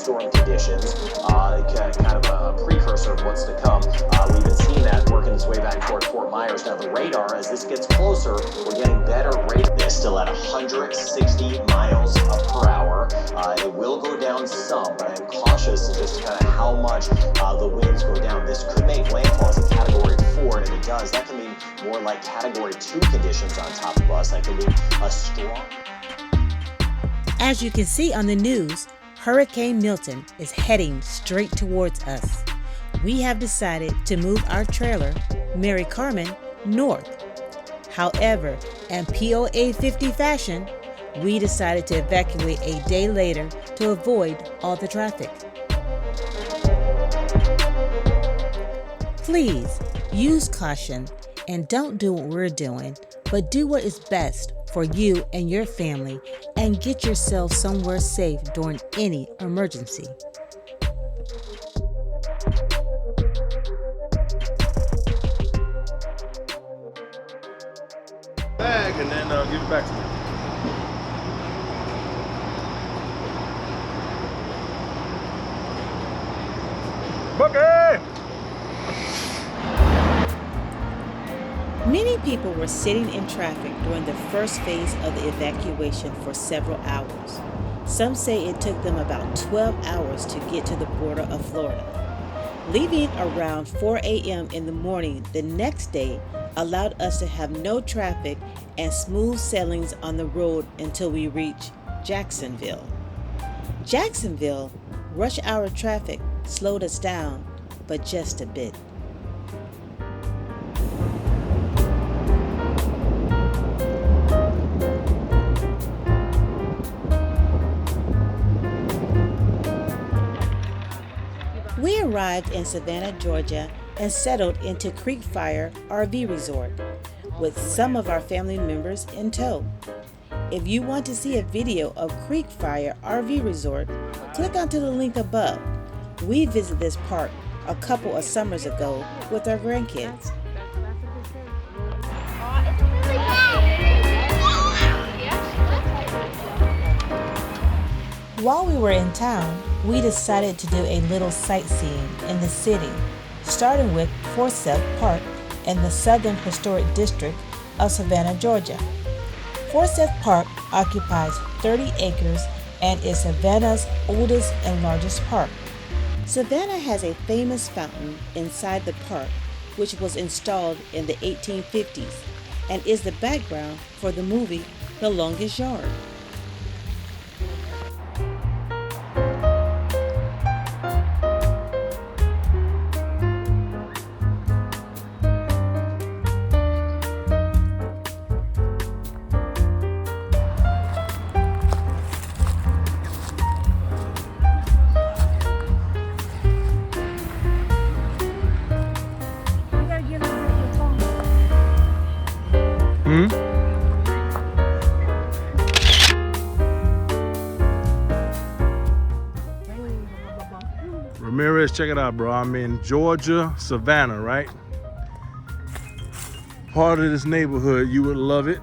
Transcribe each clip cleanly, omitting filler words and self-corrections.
thunderstorm conditions, kind of a precursor of what's to come. We've been seeing that working its way back toward Fort Myers. Now the radar, as this gets closer, we're getting better radar. It's still at 160 miles per hour. It will go down some, but I'm cautious as just kind of how much the winds go down. This could make landfall as a Category 4, and if it does, that can mean more like Category 2 conditions on top of us. That could mean a strong... As you can see on the news, Hurricane Milton is heading straight towards us. We have decided to move our trailer, MaryCarmen, north. However, in POA 50 fashion, we decided to evacuate a day later to avoid all the traffic. Please use caution and don't do what we're doing, but do what is best for you and your family and get yourself somewhere safe during any emergency. Bag and then give it back to me. Bookie! Many people were sitting in traffic during the first phase of the evacuation for several hours. Some say it took them about 12 hours to get to the border of Florida. Leaving around 4 a.m. in the morning the next day allowed us to have no traffic and smooth sailings on the road until we reached Jacksonville. Jacksonville, rush hour traffic slowed us down, but just a bit. We arrived in Savannah, Georgia, and settled into CreekFire RV Resort with some of our family members in tow. If you want to see a video of CreekFire RV Resort, click onto the link above. We visited this park a couple of summers ago with our grandkids. While we were in town, we decided to do a little sightseeing in the city, starting with Forsyth Park in the Southern Historic District of Savannah, Georgia. Forsyth Park occupies 30 acres and is Savannah's oldest and largest park. Savannah has a famous fountain inside the park, which was installed in the 1850s and is the background for the movie The Longest Yard. Ramirez, check it out, bro. I'm in Georgia, Savannah, right? Part of this neighborhood, you would love it.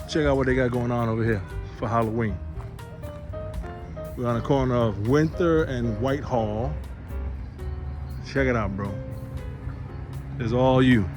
Check out what they got going on over here for Halloween. We're on the corner of Winter and Whitehall. Check it out, bro. It's all you.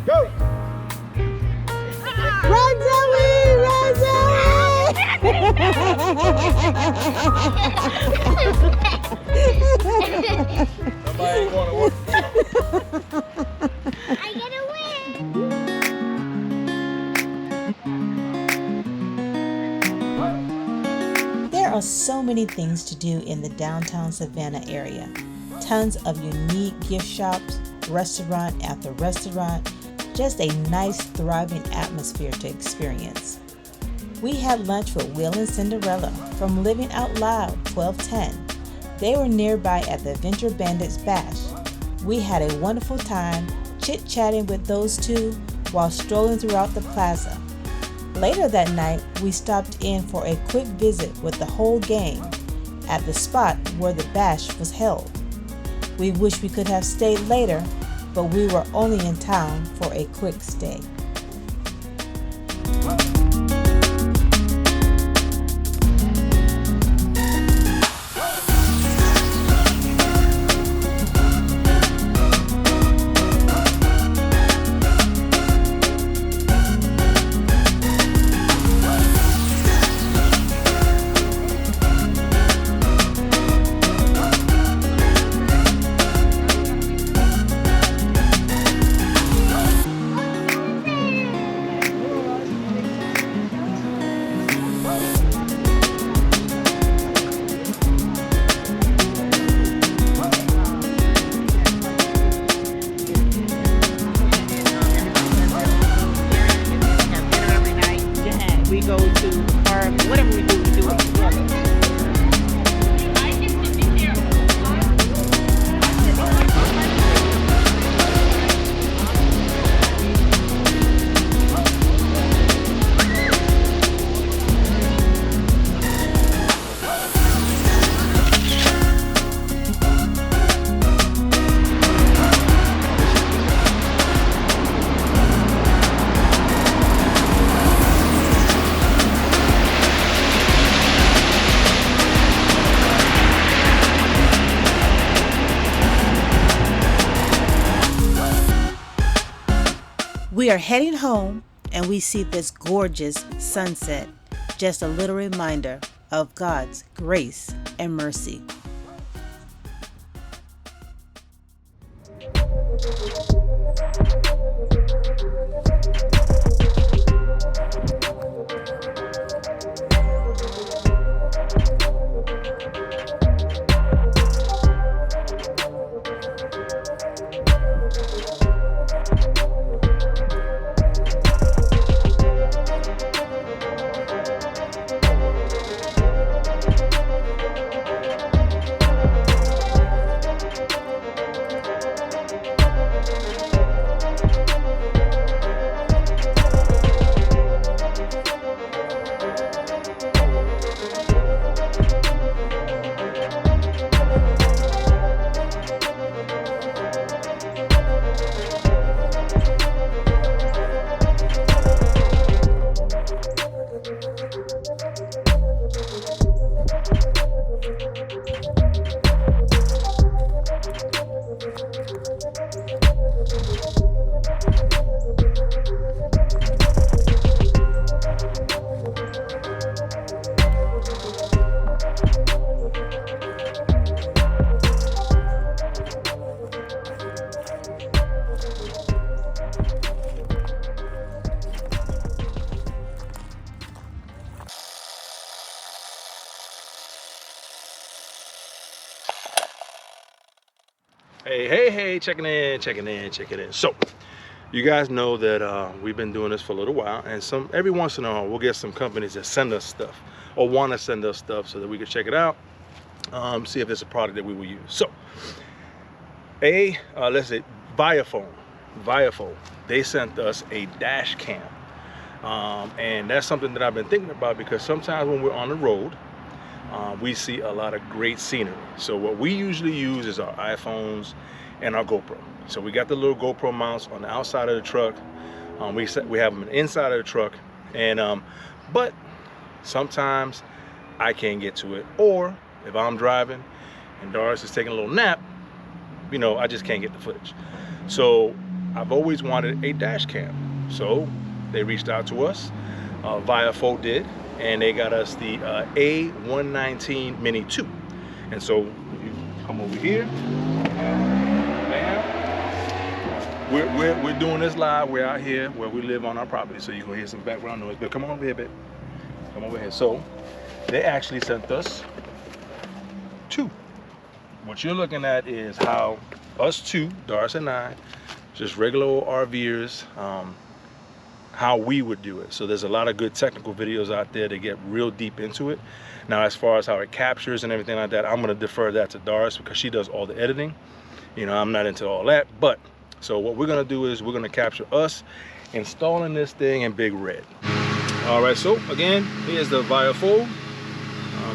Go! Run, Zoe! Run, Zoe! Somebody ain't going to work. I get a win! There are so many things to do in the downtown Savannah area. Tons of unique gift shops, restaurant after restaurant, just a nice, thriving atmosphere to experience. We had lunch with Will and Cinderella from Living Out Loud 1210. They were nearby at the Adventure Bandits Bash. We had a wonderful time chit-chatting with those two while strolling throughout the plaza. Later that night, we stopped in for a quick visit with the whole gang at the spot where the bash was held. We wish we could have stayed later, but we were only in town for a quick stay. We go to the park, whatever we do it together. We are heading home and we see this gorgeous sunset. Just a little reminder of God's grace and mercy. Hey, checking in. So, you guys know that we've been doing this for a little while, and every once in a while we'll get some companies that send us stuff or want to send us stuff so that we can check it out, see if it's a product that we will use. So, let's say Viaphone, they sent us a dash cam, and that's something that I've been thinking about because sometimes when we're on the road, we see a lot of great scenery. So what we usually use is our iPhones and our GoPro. So we got the little GoPro mounts on the outside of the truck. We have them inside of the truck, and but sometimes I can't get to it, or if I'm driving and Doris is taking a little nap, you know, I just can't get the footage. So I've always wanted a dash cam. So they reached out to us, Viaphone did, and they got us the A119 Mini 2. And so you come over here, we're doing this live. We're out here where we live on our property, so you can hear some background noise, but come on over here, babe. Come over here. So they actually sent us two. What you're looking at is how us two, Doris and I, just regular old RVers, how we would do it. So there's a lot of good technical videos out there that get real deep into it. Now, as far as how it captures and everything like that, I'm gonna defer that to Doris because she does all the editing. You know, I'm not into all that. But so what we're gonna do is we're gonna capture us installing this thing in Big Red. All right, so again, here's the via fold.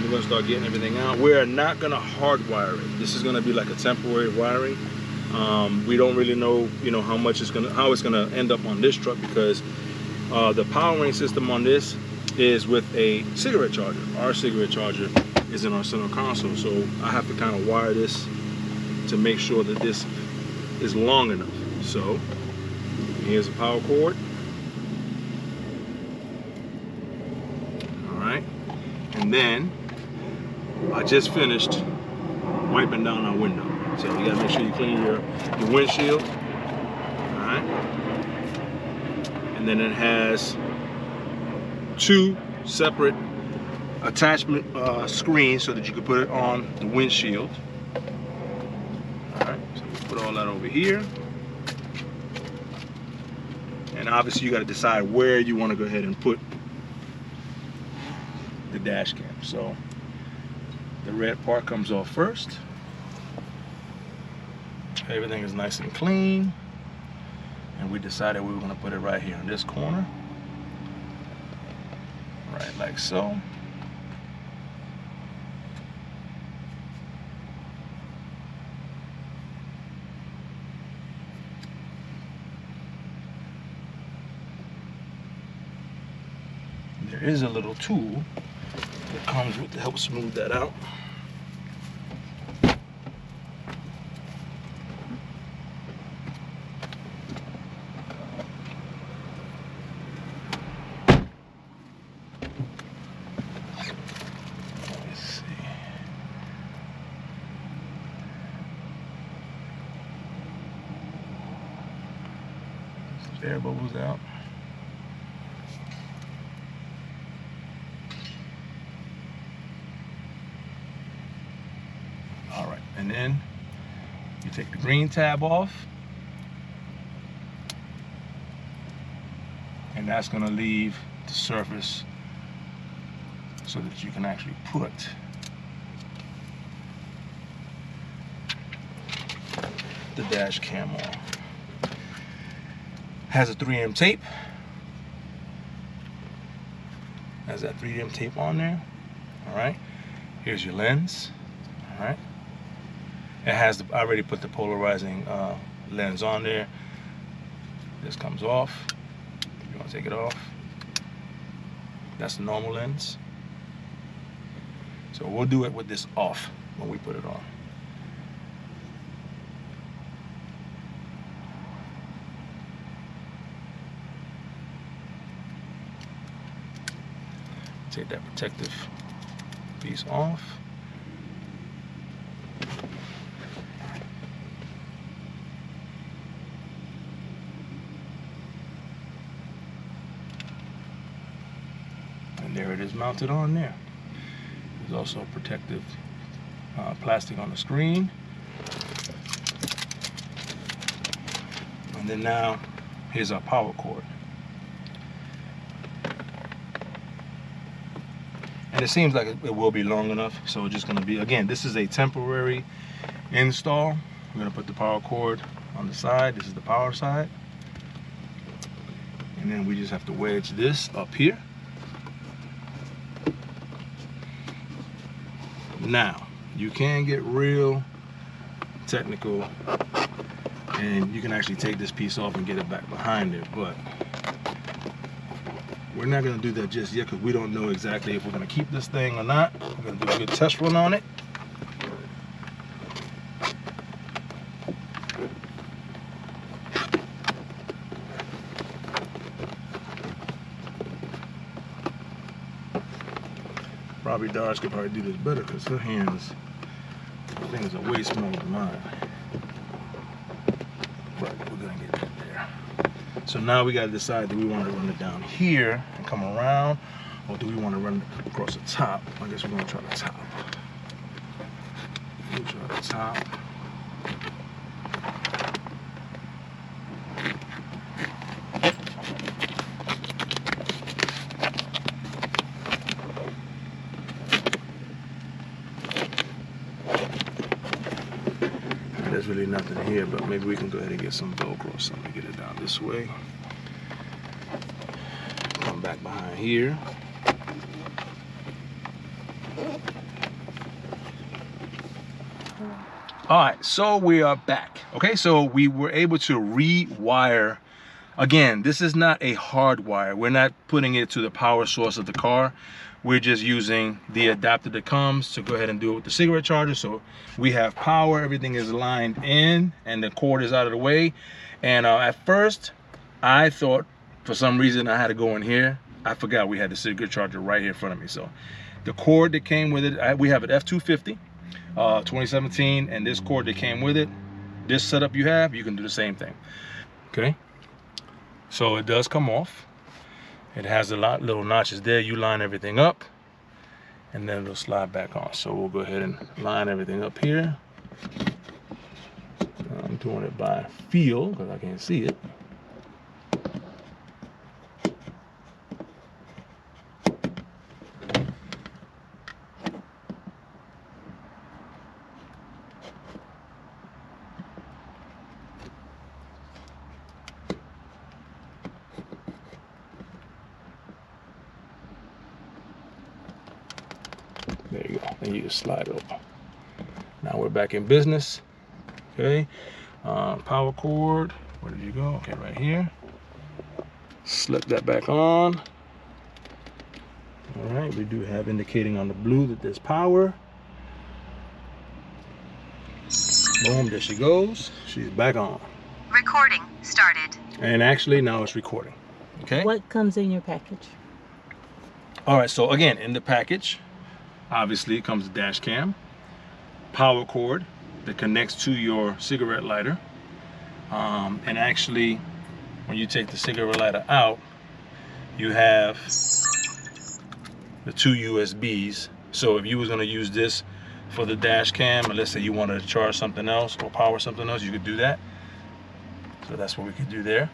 We're gonna start getting everything out. We're not gonna hardwire it. This is gonna be like a temporary wiring. We don't really know, you know, how it's gonna end up on this truck because the powering system on this is with a cigarette charger. Our cigarette charger is in our center console, so I have to kind of wire this to make sure that this is long enough. So here's a power cord. All right, and then I just finished wiping down our window. So you gotta make sure you clean your windshield. All right, and then it has 2 separate attachment screens so that you can put it on the windshield. All right, so we put all that over here. And obviously you got to decide where you want to go ahead and put the dash cam. So the red part comes off first. Everything is nice and clean. And we decided we were going to put it right here in this corner. Right like so. There is a little tool that comes with to help smooth that out. Let's see. Air bubbles out. And then you take the green tab off, and that's going to leave the surface so that you can actually put the dash cam on. Has a 3M tape. Has that 3M tape on there. All right. Here's your lens. All right. It has I already put the polarizing lens on there. This comes off. You want to take it off. That's the normal lens. So we'll do it with this off when we put it on. Take that protective piece off. And there it is mounted on there. There's also protective plastic on the screen. And then now, here's our power cord. And it seems like it will be long enough, so it's just gonna be, again, this is a temporary install. We're gonna put the power cord on the side. This is the power side. And then we just have to wedge this up here. Now, you can get real technical and you can actually take this piece off and get it back behind it, but we're not going to do that just yet because we don't know exactly if we're going to keep this thing or not. We're going to do a good test run on it. Probably Doris could probably do this better because her hands, things are way smaller than mine. But we're gonna get that there. So now we gotta decide, do we want to run it down here and come around, or do we want to run it across the top? I guess we're gonna try the top. We'll try the top. really nothing here, but maybe we can go ahead and get some Velcro or something to get it down this way. Come back behind here. All right, so we are back. Okay, so we were able to rewire. Again, this is not a hard wire. We're not putting it to the power source of the car. We're just using the adapter that comes to go ahead and do it with the cigarette charger. So we have power, everything is lined in, and the cord is out of the way. And at first, I thought for some reason I had to go in here. I forgot we had the cigarette charger right here in front of me. So the cord that came with it, we have an F250 2017, and this cord that came with it, this setup you have, you can do the same thing. Okay, so it does come off. It has a lot little notches there. You line everything up and then it'll slide back on. So we'll go ahead and line everything up here. I'm doing it by feel because I can't see it. There you go, and you just slide over. Now we're back in business. Okay, power cord, where did you go? Okay, right here. Slip that back on. All right, we do have indicating on the blue that there's power. Boom, there she goes. She's back on. Recording started. And actually now it's recording. Okay. What comes in your package? All right, so again, in the package, obviously it comes a dash cam, power cord that connects to your cigarette lighter. And actually, when you take the cigarette lighter out, you have the 2 USBs. So if you was gonna use this for the dash cam, and let's say you wanted to charge something else or power something else, you could do that. So that's what we could do there.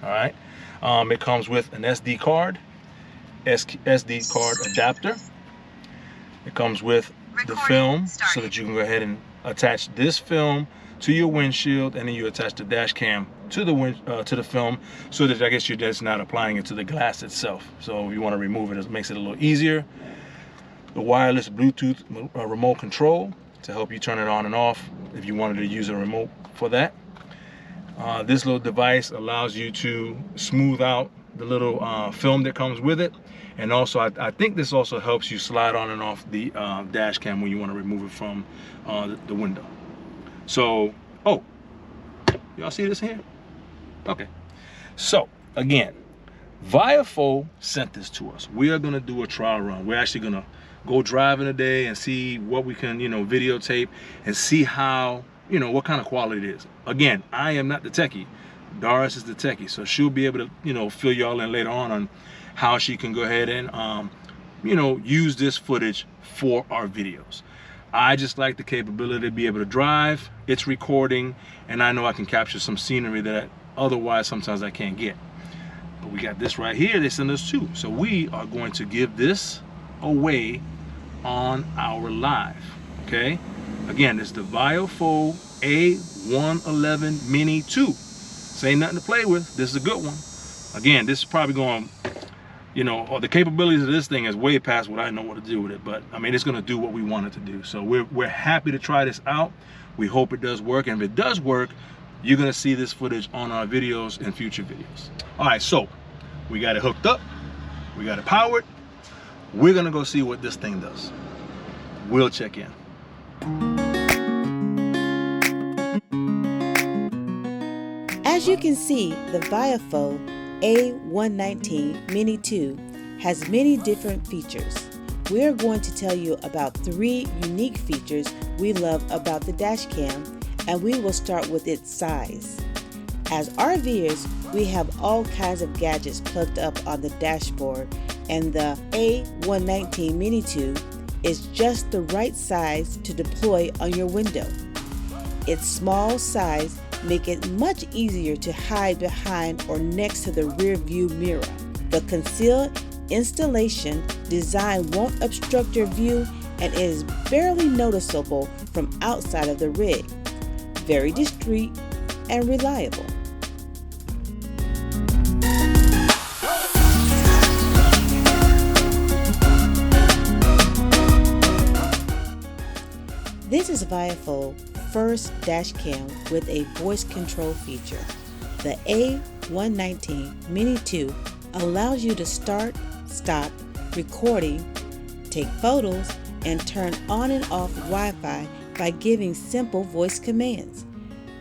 All right. It comes with an SD card, SD card adapter. It comes with the film so that you can go ahead and attach this film to your windshield, and then you attach the dash cam to the film, so that I guess you're just not applying it to the glass itself. So if you want to remove it, it makes it a little easier. The wireless Bluetooth remote control to help you turn it on and off if you wanted to use a remote for that. This little device allows you to smooth out the little film that comes with it. And also, I think this also helps you slide on and off the dash cam when you want to remove it from the window. So, oh, y'all see this here? Okay. So, again, Viafo sent this to us. We are going to do a trial run. We're actually going to go driving today and see what we can, videotape and see how, what kind of quality it is. Again, I am not the techie. Doris is the techie, so she'll be able to, fill y'all in later on how she can go ahead and, use this footage for our videos. I just like the capability to be able to drive. It's recording, and I know I can capture some scenery that otherwise sometimes I can't get. But we got this right here. They sent us too. So we are going to give this away on our live. Okay. Again, it's the Viafo A111 Mini 2. This ain't nothing to play with. This is a good one. Again, this is probably going, the capabilities of this thing is way past what I know what to do with it. But I mean, it's going to do what we want it to do. So we're happy to try this out. We hope it does work. And if it does work, you're going to see this footage on our videos and future videos. All right, so we got it hooked up. We got it powered. We're going to go see what this thing does. We'll check in. As you can see, the Viafo A119 Mini 2 has many different features. We are going to tell you about 3 unique features we love about the dash cam, and we will start with its size. As RVers, we have all kinds of gadgets plugged up on the dashboard, and the A119 Mini 2 is just the right size to deploy on your window. Its small size make it much easier to hide behind or next to the rear view mirror. The concealed installation design won't obstruct your view, and it is barely noticeable from outside of the rig. very discreet, and reliable. This is Viafo's first dash cam with a voice control feature. The A119 Mini 2 allows you to start, stop, recording, take photos, and turn on and off Wi-Fi by giving simple voice commands.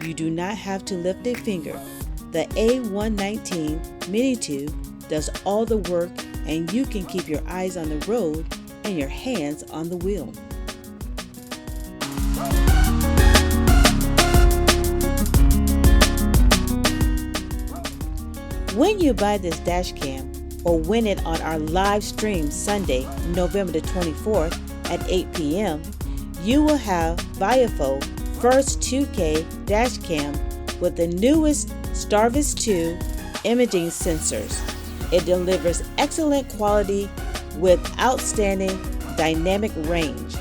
You do not have to lift a finger. The A119 Mini 2 does all the work, and you can keep your eyes on the road and your hands on the wheel. When you buy this dash cam or win it on our live stream Sunday, November the 24th at 8 p.m., you will have Viafo first 2K dash cam with the newest Starvis 2 imaging sensors. It delivers excellent quality with outstanding dynamic range.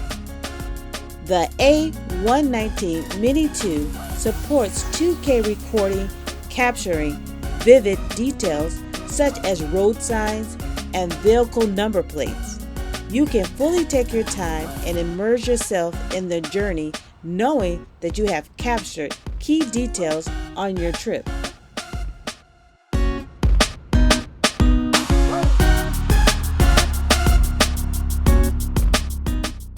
The A119 Mini 2 supports 2K recording, capturing vivid details such as road signs and vehicle number plates. You can fully take your time and immerse yourself in the journey, knowing that you have captured key details on your trip.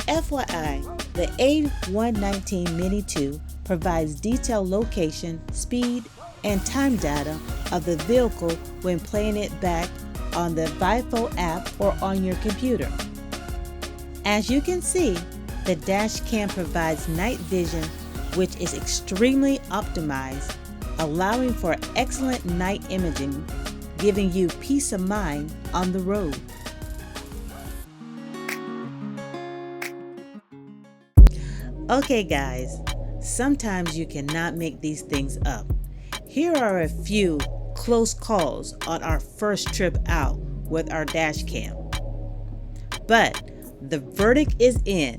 FYI, the A119 Mini 2 provides detailed location, speed, and time data of the vehicle when playing it back on the Viafo app or on your computer. As you can see, the dash cam provides night vision, which is extremely optimized, allowing for excellent night imaging, giving you peace of mind on the road. Okay guys, sometimes you cannot make these things up. Here are a few close calls on our first trip out with our dash cam. But the verdict is in.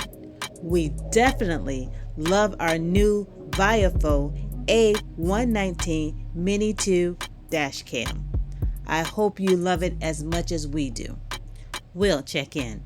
We definitely love our new Viafo A119 Mini 2 dash cam. I hope you love it as much as we do. We'll check in.